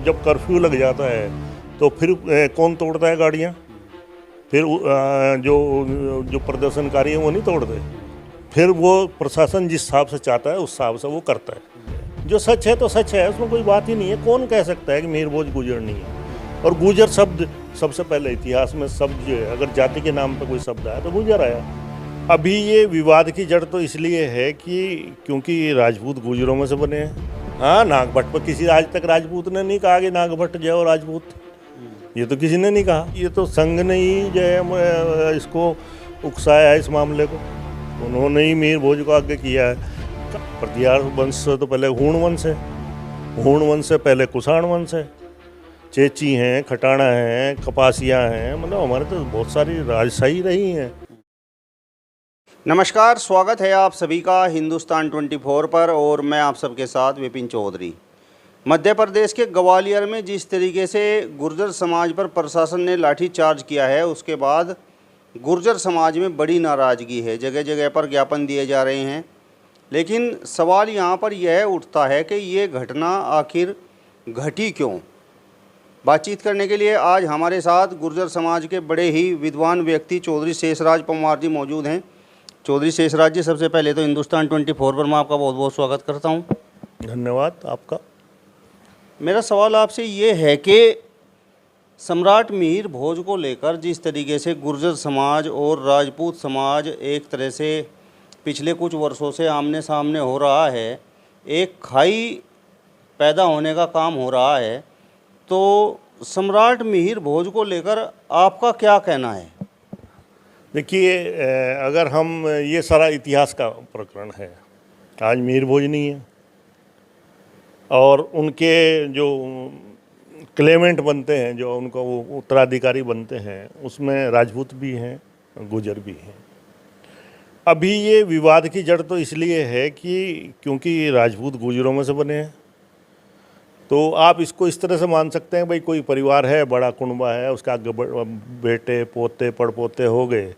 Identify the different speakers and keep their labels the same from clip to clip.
Speaker 1: जब कर्फ्यू लग जाता है तो फिर कौन तोड़ता है गाड़ियाँ? फिर जो प्रदर्शनकारी हैं वो नहीं तोड़ते। फिर वो प्रशासन जिस हिसाब से चाहता है उस हिसाब से वो करता है। जो सच है तो सच है, उसमें कोई बात ही नहीं है। कौन कह सकता है कि मिहिर भोज गुजर नहीं है? और गुजर शब्द सबसे पहले इतिहास में शब्द जो है, अगर जाति के नाम पर कोई शब्द आया तो गुजर आया। अभी ये विवाद की जड़ तो इसलिए है कि क्योंकि राजपूत गुजरों में से बने हैं। हाँ, नागभट्ट पर किसी आज तक राजपूत ने नहीं कहा कि नागभट्ट जो है राजपूत, ये तो किसी ने नहीं कहा। ये तो संघ ने ही जो है इसको उकसाया है इस मामले को, उन्होंने ही मिहिर भोज को आगे किया है। प्रतिहार वंश से तो पहले हूण वंश है, हूण वंश से पहले कुषाण वंश है, चेची हैं, खटाणा हैं, कपासिया हैं, मतलब हमारे तो बहुत सारी राजशाही रही हैं।
Speaker 2: नमस्कार, स्वागत है आप सभी का हिंदुस्तान 24 पर और मैं आप सबके साथ विपिन चौधरी। मध्य प्रदेश के ग्वालियर में जिस तरीके से गुर्जर समाज पर प्रशासन ने लाठीचार्ज किया है, उसके बाद गुर्जर समाज में बड़ी नाराज़गी है। जगह जगह पर ज्ञापन दिए जा रहे हैं, लेकिन सवाल यहाँ पर यह उठता है कि ये घटना आखिर घटी क्यों। बातचीत करने के लिए आज हमारे साथ गुर्जर समाज के बड़े ही विद्वान व्यक्ति चौधरी शेषराज पंवार जी मौजूद हैं। चौधरी शेषराज जी, सबसे पहले तो हिंदुस्तान 24 पर मैं आपका बहुत बहुत स्वागत करता हूं।
Speaker 1: धन्यवाद आपका।
Speaker 2: मेरा सवाल आपसे ये है कि सम्राट मिहिर भोज को लेकर जिस तरीके से गुर्जर समाज और राजपूत समाज एक तरह से पिछले कुछ वर्षों से आमने सामने हो रहा है, एक खाई पैदा होने का काम हो रहा है, तो सम्राट मिहिर भोज को लेकर आपका क्या कहना है?
Speaker 1: देखिए, अगर हम ये सारा इतिहास का प्रकरण है, आज मिहिर भोज नहीं है और उनके जो क्लेमेंट बनते हैं, जो उनको वो उत्तराधिकारी बनते हैं, उसमें राजपूत भी हैं, गुजर भी हैं। अभी ये विवाद की जड़ तो इसलिए है कि क्योंकि राजपूत गुजरों में से बने हैं। तो आप इसको इस तरह से मान सकते हैं, भाई कोई परिवार है, बड़ा कुनबा है, उसका बेटे पोते पड़पोते हो गए,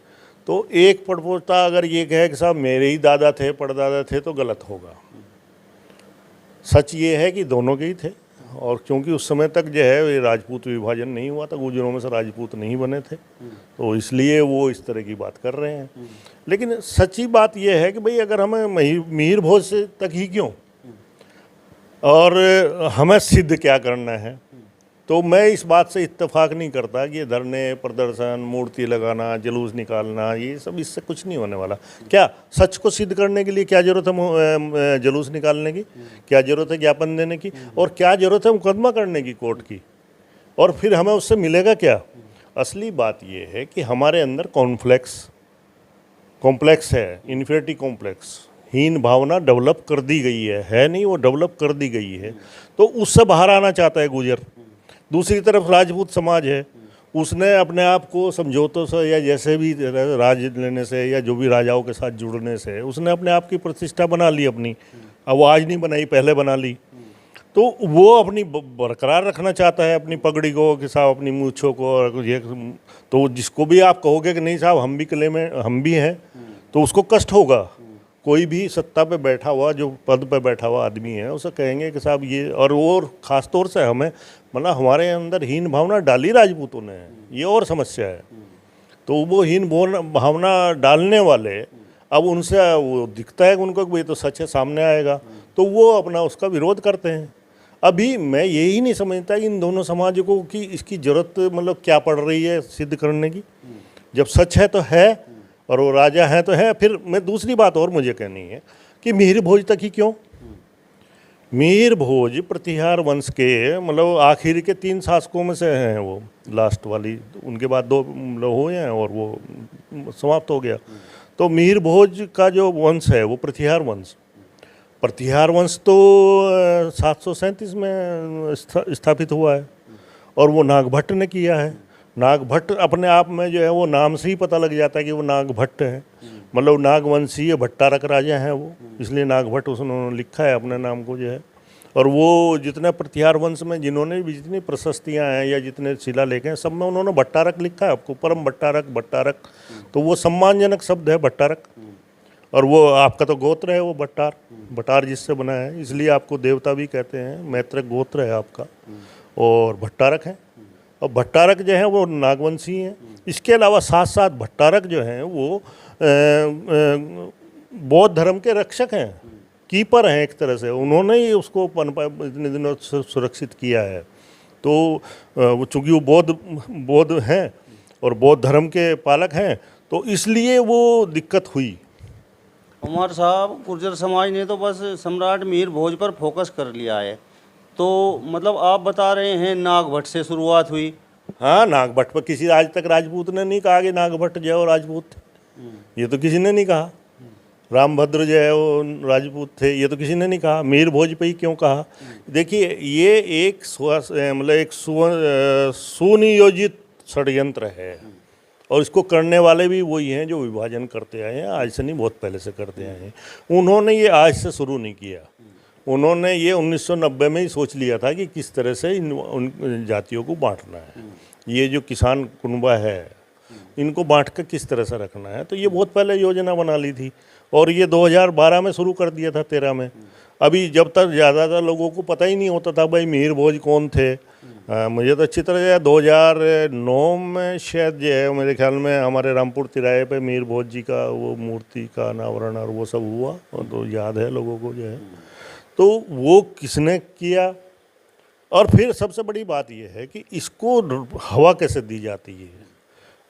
Speaker 1: तो एक पड़पोता अगर ये कहे कि साहब मेरे ही दादा थे, परदादा थे, तो गलत होगा। सच ये है कि दोनों के ही थे, और क्योंकि उस समय तक जो है ये राजपूत विभाजन नहीं हुआ था, गुजरों में से राजपूत नहीं बने थे, तो इसलिए वो इस तरह की बात कर रहे हैं। लेकिन सच्ची बात ये है कि भाई अगर हमें मिहिर भोज से तक ही क्यों, और हमें सिद्ध क्या करना है, तो मैं इस बात से इत्तेफाक नहीं करता कि ये धरने, प्रदर्शन, मूर्ति लगाना, जुलूस निकालना, ये सब इससे कुछ नहीं होने वाला। क्या सच को सिद्ध करने के लिए क्या ज़रूरत है जुलूस निकालने की, क्या ज़रूरत है ज्ञापन देने की, और क्या ज़रूरत है मुकदमा करने की कोर्ट की, और फिर हमें उससे मिलेगा क्या? असली बात ये है कि हमारे अंदर कॉम्प्लेक्स है, इन्फीरियरिटी कॉम्प्लेक्स, हीन भावना डेवलप कर दी गई है नहीं, वो डेवलप कर दी गई है, तो उससे बाहर आना चाहता है गुजर। दूसरी तरफ राजपूत समाज है, उसने अपने आप को समझौतों से या जैसे भी राज लेने से या जो भी राजाओं के साथ जुड़ने से उसने अपने आप की प्रतिष्ठा बना ली अपनी। अब वो आज नहीं बनाई, पहले बना ली, तो वो अपनी बरकरार रखना चाहता है अपनी पगड़ी को, कि साहब अपनी मूँछों को, और ये तो जिसको भी आप कहोगे कि नहीं साहब हम भी किले में हम भी हैं, तो उसको कष्ट होगा। कोई भी सत्ता पे बैठा हुआ, जो पद पे बैठा हुआ आदमी है, उसे कहेंगे कि साहब ये, और ख़ास तौर से हमें मतलब हमारे अंदर हीन भावना डाली राजपूतों ने, ये और समस्या है। तो वो हीन भावना डालने वाले, अब उनसे वो दिखता है कि उनको भाई तो सच है, सामने आएगा, तो वो अपना उसका विरोध करते हैं। अभी मैं यही नहीं समझता इन दोनों समाजों को कि इसकी ज़रूरत मतलब क्या पड़ रही है सिद्ध करने की। जब सच है तो है, और वो राजा हैं तो है। फिर मैं दूसरी बात और मुझे कहनी है कि मिहिर भोज तक ही क्यों? मिहिर भोज प्रतिहार वंश के मतलब आखिर के 3 शासकों में से हैं, वो लास्ट वाली, उनके बाद 2 हुए हैं और वो समाप्त हो गया। तो मिहिर भोज का जो वंश है वो प्रतिहार वंश तो 737 में स्थापित हुआ है, और वो नागभट्ट ने किया है। नागभट्ट अपने आप में जो है वो नाम से ही पता लग जाता है कि वो नागभट्ट है, मतलब नागवंशीय भट्टारक राजा हैं वो, इसलिए नागभट्ट उन्होंने लिखा है अपने नाम को जो है। और वो जितने प्रतिहार वंश में जिन्होंने भी जितनी प्रशस्तियाँ हैं या जितने शिलालेख हैं, सब में उन्होंने भट्टारक लिखा है आपको, परम भट्टारक, तो वो सम्मानजनक शब्द है भट्टारक। और वो आपका तो गोत्र है वो भट्टार जिससे बना है, इसलिए आपको देवता भी कहते हैं, मैत्रक गोत्र है आपका। और भट्टारक हैं। और भट्टारक जो हैं वो नागवंशी हैं। इसके अलावा साथ साथ भट्टारक जो हैं वो बौद्ध धर्म के रक्षक हैं, कीपर हैं एक तरह से। उन्होंने ही उसको इतने दिनों से सुरक्षित किया है। तो चूँकि वो बौद्ध हैं और बौद्ध धर्म के पालक हैं, तो इसलिए वो दिक्कत हुई।
Speaker 2: उमर साहब, गुर्जर समाज ने तो बस सम्राट मीर भोज पर फोकस कर लिया है। तो मतलब आप बता रहे हैं नागभट्ट से शुरुआत हुई।
Speaker 1: हाँ, नागभट्ट पर किसी आज तक राजपूत ने नहीं कहा कि नागभट्ट जो है वो राजपूत थे, ये तो किसी ने नहीं कहा। रामभद्र जो है वो राजपूत थे, ये तो किसी ने नहीं कहा। मीर भोज पे ही क्यों कहा? देखिए, ये एक सुनियोजित षड्यंत्र है और इसको करने वाले भी वही हैं जो विभाजन करते आए हैं, आज से नहीं, बहुत पहले से करते आए हैं। उन्होंने ये आज से शुरू नहीं किया। उन्होंने ये 1990 में ही सोच लिया था कि किस तरह से उन जातियों को बांटना है। ये जो किसान कुनबा है, इनको बांट कर किस तरह से रखना है, तो ये बहुत पहले योजना बना ली थी और ये 2012 में शुरू कर दिया था, 13 में। अभी जब तक ज़्यादातर लोगों को पता ही नहीं होता था भाई मीर भोज कौन थे। मुझे तो अच्छी तरह 2009 में शायद जो है मेरे ख्याल में हमारे रामपुर तिराहे पे मीर भोज जी का वो मूर्ति का अनावरण और वो सब हुआ, और तो याद है लोगों को जो है। तो वो किसने किया? और फिर सबसे बड़ी बात ये है कि इसको हवा कैसे दी जाती है।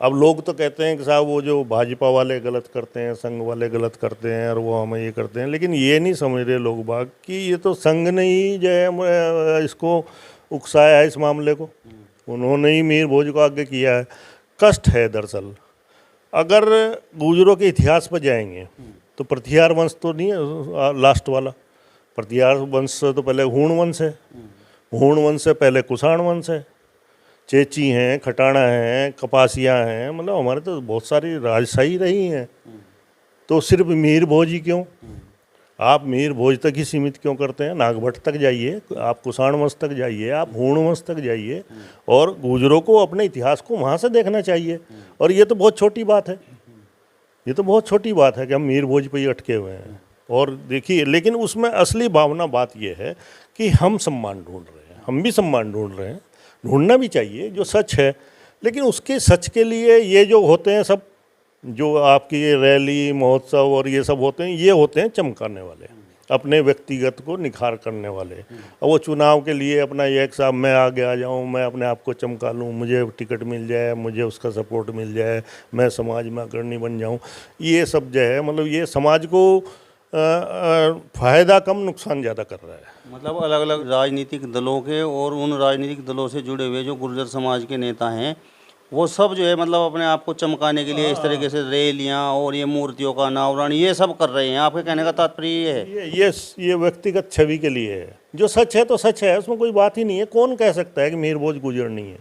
Speaker 1: अब लोग तो कहते हैं कि साहब वो जो भाजपा वाले गलत करते हैं, संघ वाले गलत करते हैं और वो हमें ये करते हैं, लेकिन ये नहीं समझ रहे लोग बाग कि ये तो संघ ने ही जो है इसको उकसाया है इस मामले को। उन्होंने ही मीर भोज को आगे किया है। कष्ट है दरअसल। अगर गुजरों के इतिहास पर जाएंगे तो प्रतिहार वंश तो नहीं है लास्ट वाला। प्रतिहार वंश से तो पहले हूण वंश है, हूण वंश से पहले कुषाण वंश है, चेची हैं, खटाणा हैं, कपासिया हैं, मतलब हमारे तो बहुत सारी राजशाही रही हैं। तो सिर्फ मीर भोज ही क्यों? आप मीर भोज तक ही सीमित क्यों करते हैं? नागभट्ट तक जाइए, आप कुषाण वंश तक जाइए, आप हूण वंश तक जाइए, और गुजरों को अपने इतिहास को वहाँ से देखना चाहिए। और ये तो बहुत छोटी बात है, ये तो बहुत छोटी बात है कि हम मीर भोज पे ही अटके हुए हैं। और देखिए, लेकिन उसमें असली भावना बात यह है कि हम सम्मान ढूंढ रहे हैं, हम भी सम्मान ढूंढ रहे हैं, ढूंढना भी चाहिए जो सच है। लेकिन उसके सच के लिए ये जो होते हैं सब, जो आपकी ये रैली महोत्सव और ये सब होते हैं, ये होते हैं चमकाने वाले, अपने व्यक्तिगत को निखार करने वाले। और वो चुनाव के लिए अपना ये एक साहब मैं आगे आ जाऊं, मैं अपने आप को चमका लूं, मुझे टिकट मिल जाए, मुझे उसका सपोर्ट मिल जाए, मैं समाज में अग्रणी बन जाऊं, ये सब जो है मतलब ये समाज को फ़ायदा कम नुकसान ज़्यादा कर रहा है।
Speaker 2: मतलब अलग अलग राजनीतिक दलों के और उन राजनीतिक दलों से जुड़े हुए जो गुर्जर समाज के नेता हैं, वो सब जो है मतलब अपने आप को चमकाने के लिए इस तरीके से रैलियां और ये मूर्तियों का अनावरण ये सब कर रहे हैं। आपके कहने का तात्पर्य ये है?
Speaker 1: ये व्यक्तिगत छवि के लिए है। जो सच है तो सच है, उसमें कोई बात ही नहीं है। कौन कह सकता है कि मीर भोज गुजर नहीं है?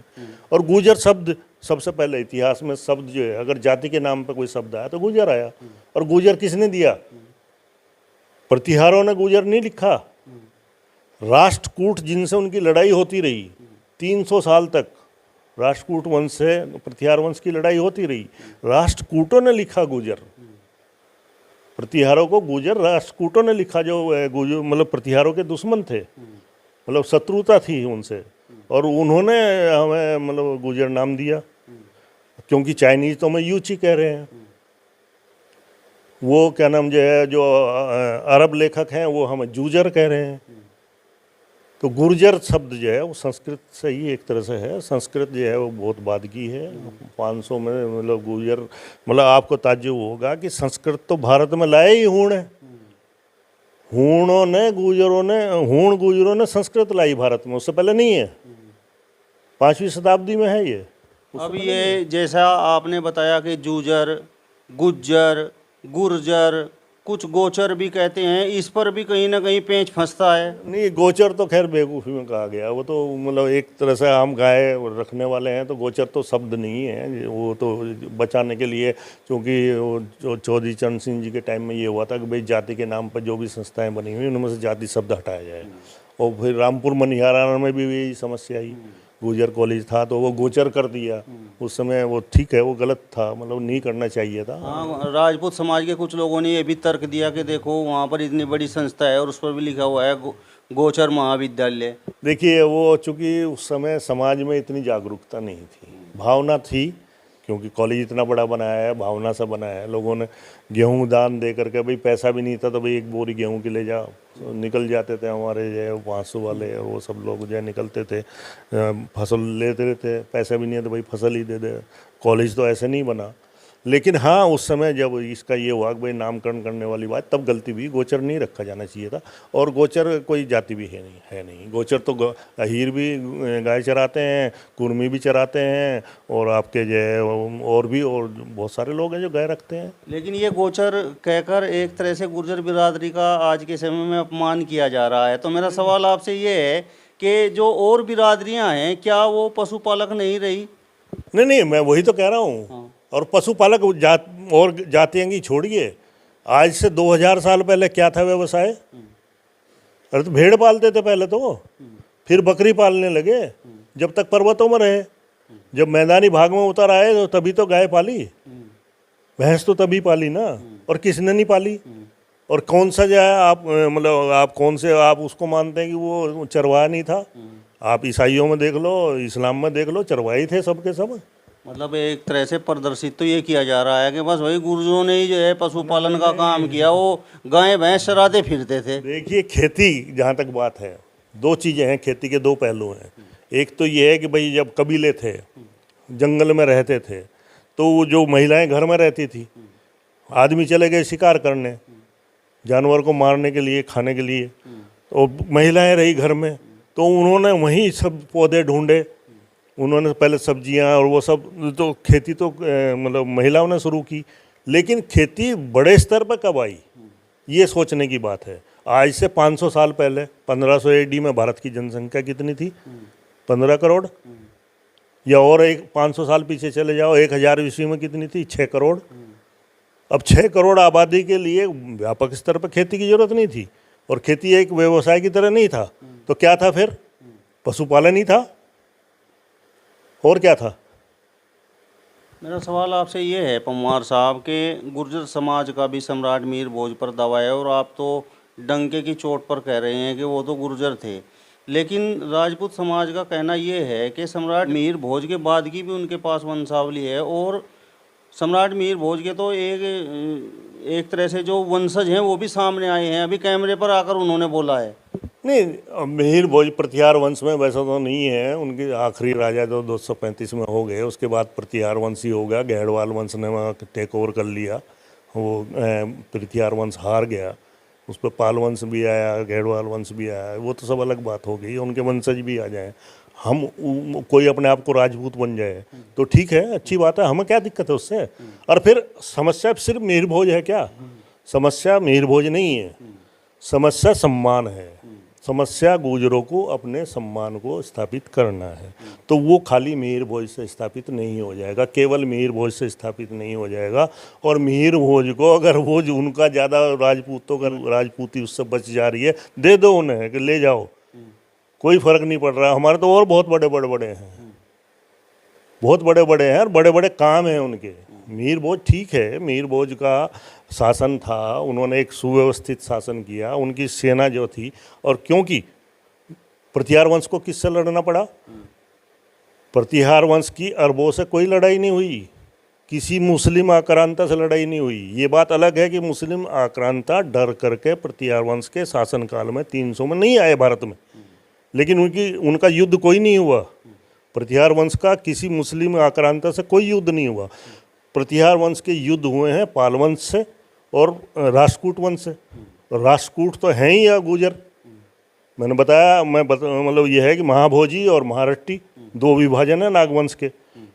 Speaker 1: और गुजर शब्द सबसे पहले इतिहास में शब्द जो है, अगर जाति के नाम पर कोई शब्द आया तो गुजर आया। और गुजर किसने दिया? प्रतिहारों ने गुजर नहीं लिखा। राष्ट्रकूट जिनसे उनकी लड़ाई होती रही 300 साल तक, राष्ट्रकूट वंश से प्रतिहार वंश की लड़ाई होती रही, राष्ट्रकूटों ने लिखा गुजर। प्रतिहारों को गुजर राष्ट्रकूटों ने लिखा, जो गुजर मतलब प्रतिहारों के दुश्मन थे, मतलब शत्रुता थी उनसे, और उन्होंने हमें मतलब गुजर नाम दिया। क्योंकि चाइनीज तो हमें यूची कह रहे हैं, वो क्या नाम जो है, जो अरब लेखक हैं वो हमें जूजर कह रहे हैं। तो गुर्जर शब्द जो है वो संस्कृत से ही एक तरह से है। संस्कृत जो है वो बहुत बाद की है। 500 में मतलब गुर्जर, मतलब आपको ताज्जुब होगा कि संस्कृत तो भारत में लाए ही हूण है। हूणों ने गुजरों ने संस्कृत लाई भारत में, उससे पहले नहीं है। 5वीं शताब्दी में है ये।
Speaker 2: अब ये जैसा आपने बताया कि जूजर, गुज्जर, गुर्जर, कुछ गोचर भी कहते हैं, इस पर भी कहीं ना कहीं पेंच फंसता है।
Speaker 1: नहीं, गोचर तो खैर बेवकूफ़ी में कहा गया। वो तो मतलब एक तरह से हम गाय रखने वाले हैं, तो गोचर तो शब्द नहीं है, वो तो बचाने के लिए। क्योंकि जो चौधरी चरण सिंह जी के टाइम में ये हुआ था कि भाई जाति के नाम पर जो भी संस्थाएं बनी हुई उनमें से जाति शब्द हटाया जाए। और फिर रामपुर मनिहारा में भी यही समस्या आई, गुजर कॉलेज था तो वो गोचर कर दिया उस समय। वो ठीक है, वो गलत था, मतलब नहीं करना चाहिए था।
Speaker 2: हाँ, राजपूत समाज के कुछ लोगों ने ये भी तर्क दिया कि देखो वहाँ पर इतनी बड़ी संस्था है और उस पर भी लिखा हुआ है गोचर महाविद्यालय।
Speaker 1: देखिए वो चूँकि उस समय समाज में इतनी जागरूकता नहीं थी, भावना थी, क्योंकि कॉलेज इतना बड़ा बनाया है, भावना से बनाया है। लोगों ने गेहूं दान दे करके, भाई पैसा भी नहीं था तो भाई एक बोरी गेहूं की ले जाओ, तो निकल जाते थे हमारे जो है 500 वाले और वो सब लोग जो है निकलते थे, फसल लेते थे, पैसा भी नहीं है तो भाई फसल ही दे दे। कॉलेज तो ऐसे नहीं बना। लेकिन हाँ, उस समय जब इसका ये हुआ कि भाई नामकरण करने वाली बात, तब गलती हुई, गोचर नहीं रखा जाना चाहिए था। और गोचर कोई जाति भी है नहीं। गोचर तो अहीर भी गाय चराते हैं, कुर्मी भी चराते हैं, और आपके जो है और भी और बहुत सारे लोग हैं जो गाय रखते हैं।
Speaker 2: लेकिन ये गोचर कहकर एक तरह से गुर्जर बिरादरी का आज के समय में अपमान किया जा रहा है। तो मेरा सवाल आपसे ये है कि जो और बिरादरियां हैं, क्या वो पशुपालक नहीं रही?
Speaker 1: नहीं, मैं वही तो कह रहा हूँ।
Speaker 2: हाँ।
Speaker 1: और पशुपालक और जातियाँ की छोड़िए, आज से 2000 साल पहले क्या था व्यवसाय? अरे तो भेड़ पालते थे पहले तो, फिर बकरी पालने लगे, जब तक पर्वतों में रहे। जब मैदानी भाग में उतर आए तो तभी तो गाय पाली, भैंस तो तभी पाली ना। और किसने नहीं पाली? और कौन सा जो है आप मतलब आप कौन से आप उसको मानते हैं कि वो चरवाहा नहीं था? आप ईसाइयों में देख लो, इस्लाम में देख लो, चरवाही थे सबके सब।
Speaker 2: मतलब एक तरह से प्रदर्शित तो ये किया जा रहा है कि बस वही गुर्जरों ने ही जो है पशुपालन का काम किया, वो गाय भैंस चराते फिरते थे।
Speaker 1: देखिए खेती जहाँ तक बात है, दो चीज़ें हैं, खेती के दो पहलू हैं। एक तो ये है कि भाई जब कबीले थे, जंगल में रहते थे, तो वो जो महिलाएं घर में रहती थी, आदमी चले गए शिकार करने, जानवर को मारने के लिए, खाने के लिए, तो महिलाएं रही घर में, तो उन्होंने वहीं सब पौधे ढूंढे। उन्होंने पहले सब्जियां और वो सब, तो खेती तो मतलब महिलाओं ने शुरू की। लेकिन खेती बड़े स्तर पर कब आई, ये सोचने की बात है। आज से 500 साल पहले 1500 AD में भारत की जनसंख्या कितनी थी? 15 करोड़। या और एक 500 साल पीछे चले जाओ, 1000 ईस्वी में कितनी थी? 6 करोड़। अब 6 करोड़ आबादी के लिए व्यापक स्तर पर खेती की जरूरत नहीं थी, और खेती एक व्यवसाय की तरह नहीं था। तो क्या था फिर? पशुपालन ही था, और क्या था?
Speaker 2: मेरा सवाल आपसे ये है पंवार साहब के गुर्जर समाज का भी सम्राट मीर भोज पर दावा है, और आप तो डंके की चोट पर कह रहे हैं कि वो तो गुर्जर थे। लेकिन राजपूत समाज का कहना ये है कि सम्राट मीर भोज के बाद की भी उनके पास वंशावली है, और सम्राट मीर भोज के तो एक तरह से जो वंशज हैं वो भी सामने आए हैं। अभी कैमरे पर आकर उन्होंने बोला है।
Speaker 1: नहीं, मीर भोज प्रतिहार वंश में वैसा तो नहीं है। उनके आखिरी राजा तो 235 में हो गए, उसके बाद प्रतिहार वंश ही हो गया। गहड़वाल वंश ने वहाँ टेक ओवर कर लिया, वो प्रतिहार वंश हार गया। उस पर पाल वंश भी आया, गहड़वाल वंश भी आया, वो तो सब अलग बात हो गई। उनके वंशज भी आ जाएं, हम कोई अपने आप को राजपूत बन जाए तो ठीक है, अच्छी बात है, हमें क्या दिक्कत है उससे? और फिर समस्या सिर्फ मीर भोज है क्या? समस्या मीर भोज नहीं है, समस्या सम्मान है। समस्या गुर्जरों को अपने सम्मान को स्थापित करना है। तो वो खाली मीर भोज से स्थापित नहीं हो जाएगा, केवल मीर भोज से स्थापित नहीं हो जाएगा। और मीर भोज को अगर वो जो उनका ज़्यादा राजपूतों का राजपूती उससे बच जा रही है, दे दो उन्हें कि ले जाओ, कोई फर्क नहीं पड़ रहा। हमारे तो और बहुत बड़े बड़े हैं, बहुत बड़े बड़े हैं, और बड़े बड़े काम हैं उनके। मीर भोज ठीक है, मीर भोज का शासन था, उन्होंने एक सुव्यवस्थित शासन किया, उनकी सेना जो थी। और क्योंकि प्रतिहार वंश को किससे लड़ना पड़ा? प्रतिहार वंश की अरबों से कोई लड़ाई नहीं हुई, किसी मुस्लिम आक्रांता से लड़ाई नहीं हुई। ये बात अलग है कि मुस्लिम आक्रांता डर करके प्रतिहार वंश के शासनकाल में 300 में नहीं आए भारत में, लेकिन उनका युद्ध कोई नहीं हुआ। प्रतिहार वंश का किसी मुस्लिम आक्रांता से कोई युद्ध नहीं हुआ। प्रतिहार वंश के युद्ध हुए हैं पाल वंश से और राष्ट्रकूट वंश से। राष्ट्रकूट तो हैं ही या गुर्जर। मैंने बताया, मतलब यह है कि महाभोजी और महारट्टी दो विभाजन है नागवंश के।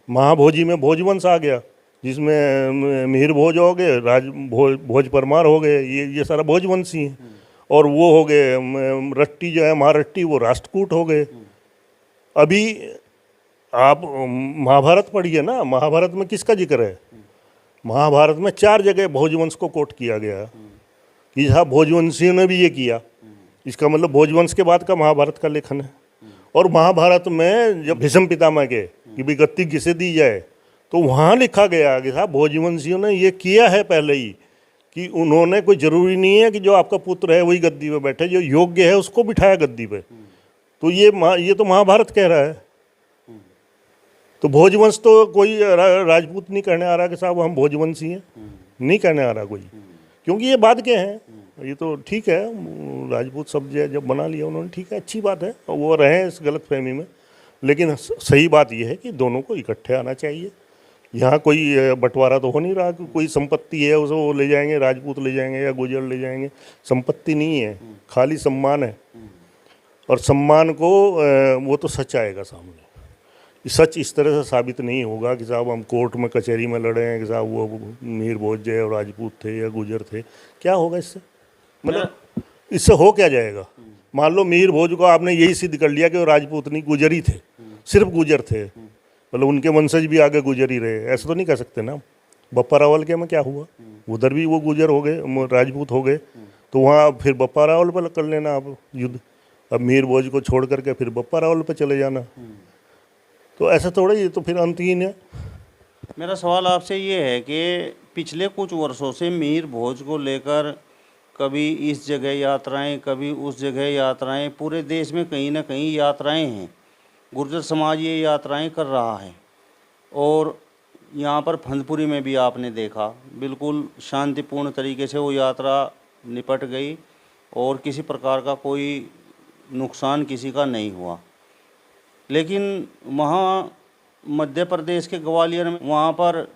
Speaker 1: महाभोजी में भोजवंश आ गया, जिसमें मिहिर भोज हो गए, भोज परमार हो गए, ये सारा भोजवंशी हैं। और वो हो गए रट्टी जो है महारट्टी, वो राष्ट्रकूट हो गए। अभी आप महाभारत पढ़िए ना, महाभारत में किसका जिक्र है? महाभारत में 4 जगह भोजवंश को कोट किया गया कि हाँ भोजवंशियों ने भी ये किया। इसका मतलब भोजवंश के बाद का महाभारत का लेखन है। और महाभारत में जब भीष्म पितामह के कि भी गद्दी किसे दी जाए, तो वहाँ लिखा गया कि साहब भोजवंशियों ने ये किया है पहले ही, कि उन्होंने, कोई ज़रूरी नहीं है कि जो आपका पुत्र है वही गद्दी पे बैठे, जो योग्य है उसको बिठाया गद्दी पे। तो ये तो महाभारत कह रहा है। तो भोजवंश तो कोई राजपूत नहीं कहने आ रहा कि साहब हम भोजवंशी हैं, नहीं कहने आ रहा कोई, क्योंकि ये बाद के हैं। ये तो ठीक है, राजपूत शब्द जब बना लिया उन्होंने, ठीक है, अच्छी बात है, और वो रहे इस गलतफहमी में। लेकिन सही बात ये है कि दोनों को इकट्ठे आना चाहिए। यहाँ कोई बंटवारा तो हो नहीं रहा कि कोई संपत्ति है उसे वो ले जाएंगे, राजपूत ले जाएंगे या गुजर ले जाएंगे। संपत्ति नहीं है, खाली सम्मान है। और सम्मान को वो तो सच आएगा सामने। सच इस तरह से साबित नहीं होगा कि साहब हम कोर्ट में कचहरी में लड़े हैं कि साहब वो मीर भोज और राजपूत थे या गुजर थे। क्या होगा इससे? मतलब इससे हो क्या जाएगा? मान लो मीर भोज को आपने यही सिद्ध कर लिया कि वो राजपूत नहीं, गुजर ही थे, सिर्फ गुजर थे, मतलब उनके वंशज भी आगे गुजर ही रहे, ऐसा तो नहीं कह सकते ना। बप्पा रावल के में क्या हुआ? उधर भी वो गुजर हो गए, राजपूत हो गए, तो वहाँ फिर बप्पा रावल पर कर लेना आप युद्ध। अब मीर भोज को छोड़ करके फिर बप्पा रावल पर चले जाना, तो ऐसा थोड़ा, ये तो फिर अंतहीन है।
Speaker 2: मेरा सवाल आपसे ये है कि पिछले कुछ वर्षों से मीर भोज को लेकर कभी इस जगह यात्राएं, कभी उस जगह यात्राएं, पूरे देश में कहीं ना कहीं यात्राएं हैं। गुर्जर समाज ये यात्राएं कर रहा है, और यहाँ पर फंदपुरी में भी आपने देखा बिल्कुल शांतिपूर्ण तरीके से वो यात्रा निपट गई, और किसी प्रकार का कोई नुकसान किसी का नहीं हुआ। लेकिन वहाँ मध्य प्रदेश के ग्वालियर में, वहाँ पर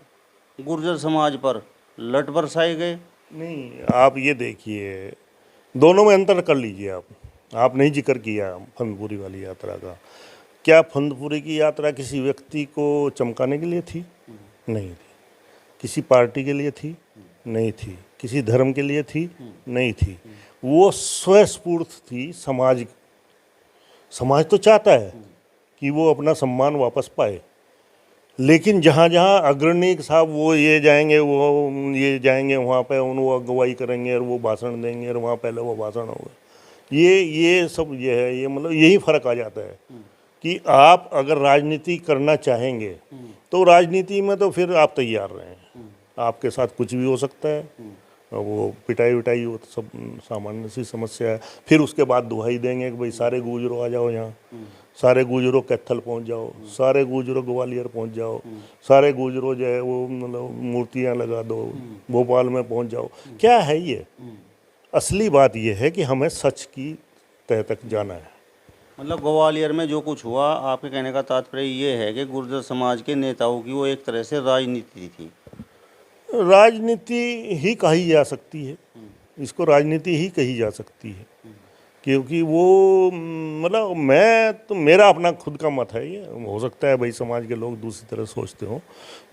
Speaker 2: गुर्जर समाज पर लठ बरसाए गए।
Speaker 1: नहीं, आप ये देखिए, दोनों में अंतर कर लीजिए। आप नहीं जिक्र किया फंदपुरी वाली यात्रा का। क्या फंदपुरी की यात्रा किसी व्यक्ति को चमकाने के लिए थी? नहीं थी। किसी पार्टी के लिए थी? नहीं थी। किसी धर्म के लिए थी? नहीं थी। वो स्वस्फूर्त थी। समाज तो चाहता है कि वो अपना सम्मान वापस पाए, लेकिन जहाँ जहाँ अग्रणी साहब वो ये जाएंगे वहाँ पे वो अगुवाई करेंगे और वो भाषण देंगे और वहाँ पहले वो भाषण होगा, ये सब ये है, ये मतलब यही फ़र्क आ जाता है कि आप अगर राजनीति करना चाहेंगे तो राजनीति में तो फिर आप तैयार रहें, आपके साथ कुछ भी हो सकता है। वो पिटाई विटाई वो तो सब सामान्य सी समस्या है। फिर उसके बाद दुहाई देंगे कि भाई सारे गुजरों आ जाओ यहाँ, सारे गुजरों कैथल पहुँच जाओ, सारे गुजरों ग्वालियर पहुँच जाओ, सारे गुजरों जो है वो मतलब मूर्तियाँ लगा दो, भोपाल में पहुँच जाओ। क्या है ये? असली बात ये है कि हमें सच की तह तक जाना है।
Speaker 2: मतलब ग्वालियर में जो कुछ हुआ, आपके कहने का तात्पर्य ये है कि गुर्जर समाज के नेताओं की वो एक तरह से राजनीति थी।
Speaker 1: राजनीति ही कही जा सकती है, इसको राजनीति ही कही जा सकती है, क्योंकि वो मतलब मेरा अपना खुद का मत है। ये हो सकता है भाई समाज के लोग दूसरी तरह सोचते हो,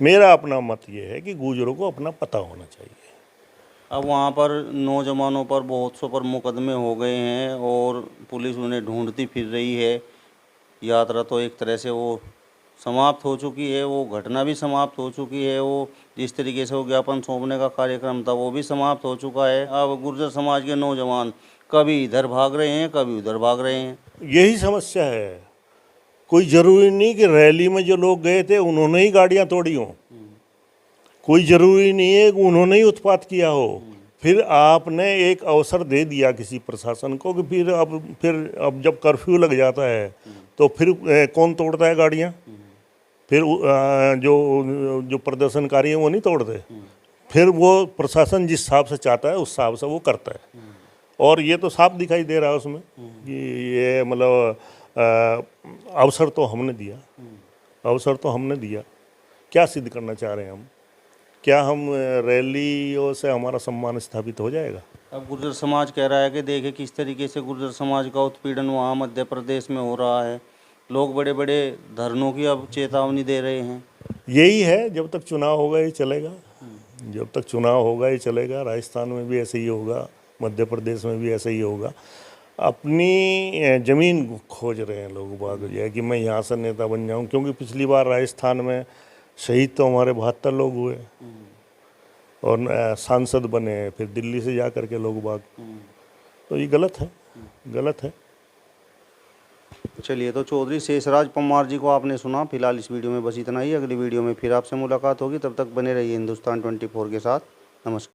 Speaker 1: मेरा अपना मत ये है कि गुजरों को अपना पता होना चाहिए।
Speaker 2: अब वहाँ पर नौजवानों पर बहुत सौ पर मुकदमे हो गए हैं और पुलिस उन्हें ढूंढती फिर रही है। यात्रा तो एक तरह से वो समाप्त हो चुकी है, वो घटना भी समाप्त हो चुकी है, वो जिस तरीके से वो ज्ञापन सौंपने का कार्यक्रम था वो भी समाप्त हो चुका है। अब गुर्जर समाज के नौजवान कभी इधर भाग रहे हैं, कभी उधर भाग रहे हैं।
Speaker 1: यही समस्या है। कोई ज़रूरी नहीं कि रैली में जो लोग गए थे उन्होंने ही गाड़ियाँ तोड़ी हों, कोई ज़रूरी नहीं है कि उन्होंने ही उत्पात किया हो। फिर आपने एक अवसर दे दिया किसी प्रशासन को कि फिर अब जब कर्फ्यू लग जाता है तो फिर कौन तोड़ता है गाड़ियाँ? फिर जो प्रदर्शनकारी हैं वो नहीं तोड़ते। फिर वो प्रशासन जिस हिसाब से चाहता है उस हिसाब से वो करता है। और ये तो साफ दिखाई दे रहा है उसमें कि ये मतलब अवसर तो हमने दिया, अवसर तो हमने दिया। क्या सिद्ध करना चाह रहे हैं हम? क्या हम रैलियों से हमारा सम्मान स्थापित हो जाएगा?
Speaker 2: अब गुर्जर समाज कह रहा है कि देखिए किस तरीके से गुर्जर समाज का उत्पीड़न वहाँ मध्य प्रदेश में हो रहा है। लोग बड़े बड़े धरनों की अब चेतावनी दे रहे हैं।
Speaker 1: यही है, जब तक चुनाव होगा ये चलेगा, जब तक चुनाव होगा ये चलेगा। राजस्थान में भी ऐसे ही होगा, मध्य प्रदेश में भी ऐसे ही होगा। अपनी ज़मीन खोज रहे हैं लोग बाग जो है कि मैं यहाँ से नेता बन जाऊँ, क्योंकि पिछली बार राजस्थान में शहीद तो हमारे 72 लोग हुए और सांसद बने फिर दिल्ली से जा कर के लोग बाग। तो ये गलत है, गलत है।
Speaker 2: चलिए, तो चौधरी शेषराज परमार जी को आपने सुना। फिलहाल इस वीडियो में बस इतना ही। अगली वीडियो में फिर आपसे मुलाकात होगी, तब तक बने रहिए हिंदुस्तान 24 के साथ। नमस्कार।